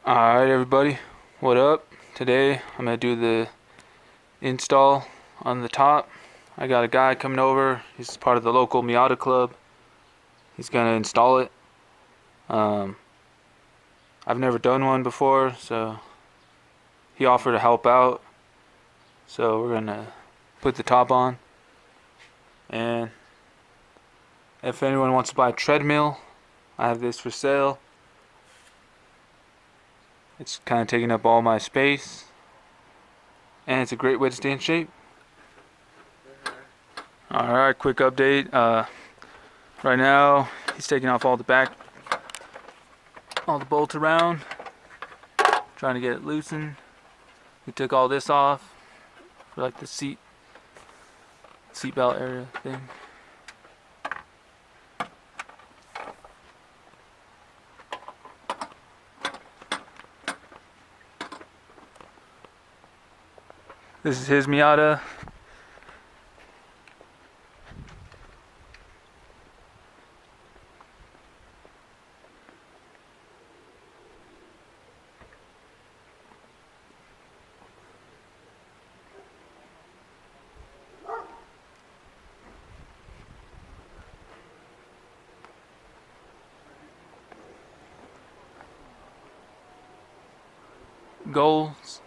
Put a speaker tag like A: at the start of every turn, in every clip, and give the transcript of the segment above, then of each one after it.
A: Alright everybody, what up? Today I'm going to do the install on the top. I got a guy coming over, he's part of the local Miata club. He's going to install it. I've never done one before, so he offered to help out. So we're going to put the top on. And if anyone wants to buy a treadmill, I have this for sale. It's kind of taking up all my space, and it's a great way to stay in shape. Alright, quick update. Right now, he's taking off all the bolts around, trying to get it loosened. We took all this off for like the seat belt area thing. This is his Miata. Goals.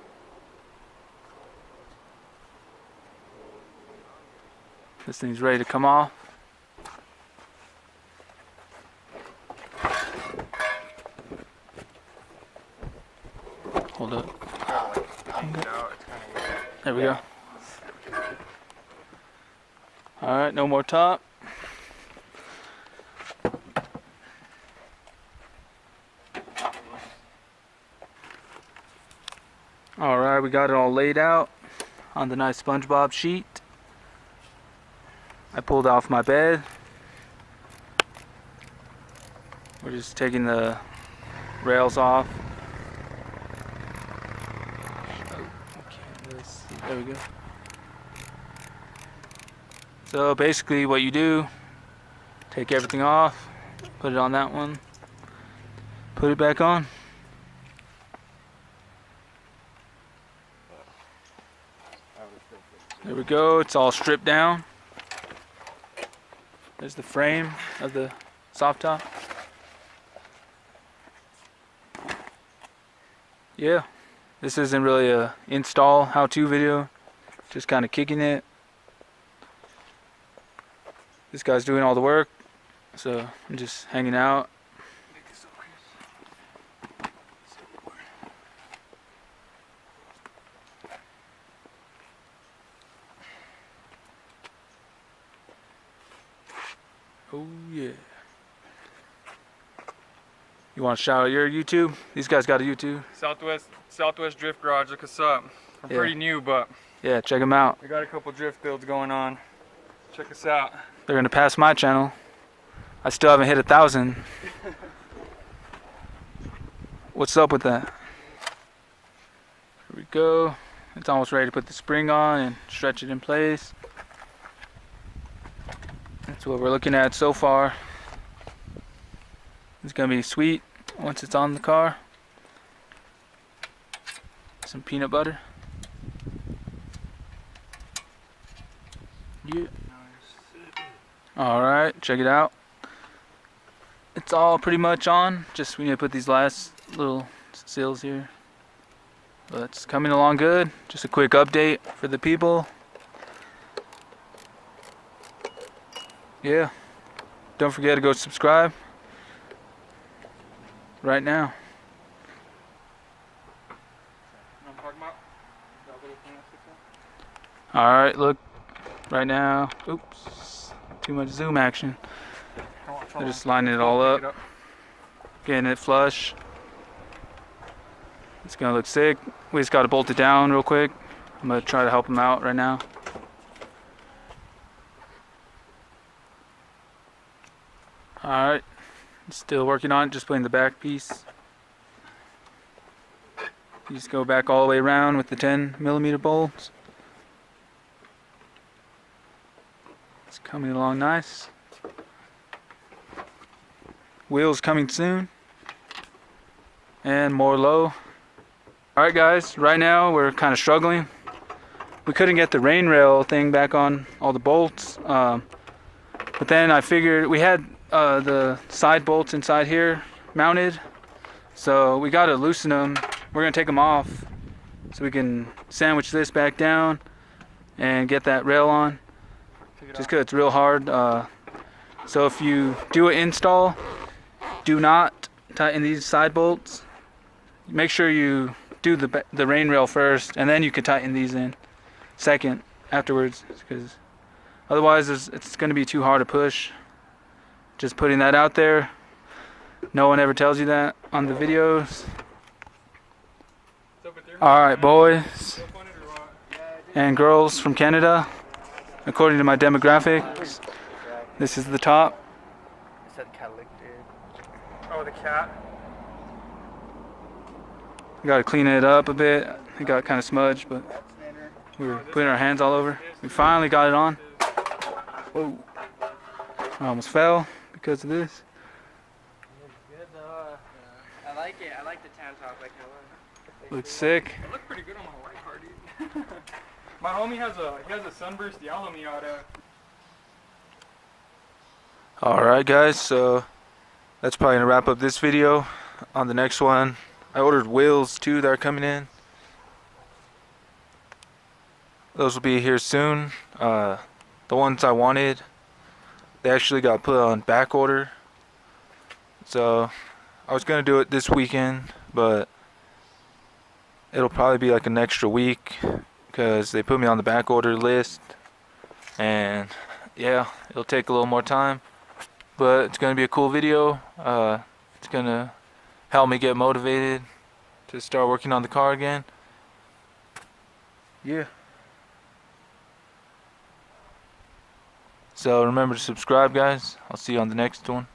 A: This thing's ready to come off. Hold up. There we go. Alright, no more top. Alright, we got it all laid out on the nice SpongeBob sheet. I pulled off my bed. We're just taking the rails off. There we go. So basically what you do, take everything off, put it on that one, put it back on. There we go, it's all stripped down. There's the frame of the soft top. Yeah, this isn't really a install how-to video, just kind of kicking it. This guy's doing all the work, so I'm just hanging out. Oh yeah. You want to shout out your YouTube? These guys got a YouTube.
B: Southwest Drift Garage. Look us up. We're pretty new, but
A: yeah, check them out.
B: we got a couple drift builds going on. Check us out.
A: They're gonna pass my channel. I still haven't hit 1,000. What's up with that? Here we go. It's almost ready to put the spring on and stretch it in place. That's what we're looking at so far. It's gonna be sweet once it's on the car. Some peanut butter. Yeah. Alright, check it out. It's all pretty much on. Just we need to put these last little seals here. But it's coming along good. Just a quick update for the people. Yeah. Don't forget to go subscribe right now. Alright, look. Right now. Oops. Too much zoom action. They're just lining it all up. Getting it flush. It's gonna look sick. We just gotta bolt it down real quick. I'm gonna try to help him out right now. Alright. Still working on it, just putting the back piece. You just go back all the way around with the 10mm bolts. It's coming along nice. Wheels coming soon. and more low. Alright guys, right now we're kind of struggling. We couldn't get the rain rail thing back on all the bolts, but then I figured we had the side bolts inside here mounted, so we got to loosen them. We're going to take them off so we can sandwich this back down and get that rail on, just because it's real hard. So if you do an install, do not tighten these side bolts. Make sure you do the rain rail first, and then you can tighten these in second afterwards, because otherwise it's going to be too hard to push. Just putting that out there. No one ever tells you that on the videos. Alright boys and girls from Canada, according to my demographics, this is the top.
C: It said cat licked it.
B: Oh, the cat.
A: We gotta clean it up a bit. It got kind of smudged, but we were putting our hands all over. We finally got it on. Whoa. I almost fell because of this.
C: Good though. I like it. I like the tan top. Like
A: Looks sick.
B: It looked pretty good on my white car, dude. My homie has a sunburst yellow Miata.
A: Alright guys, so that's probably gonna wrap up this video. On the next one, I ordered wheels too that are coming in. Those will be here soon. The ones I wanted, they actually got put on back order. So I was gonna do it this weekend, but it'll probably be like an extra week because they put me on the back order list, and yeah, it'll take a little more time, but it's gonna be a cool video. It's gonna help me get motivated to start working on the car again. Yeah. So remember to subscribe guys. I'll see you on the next one.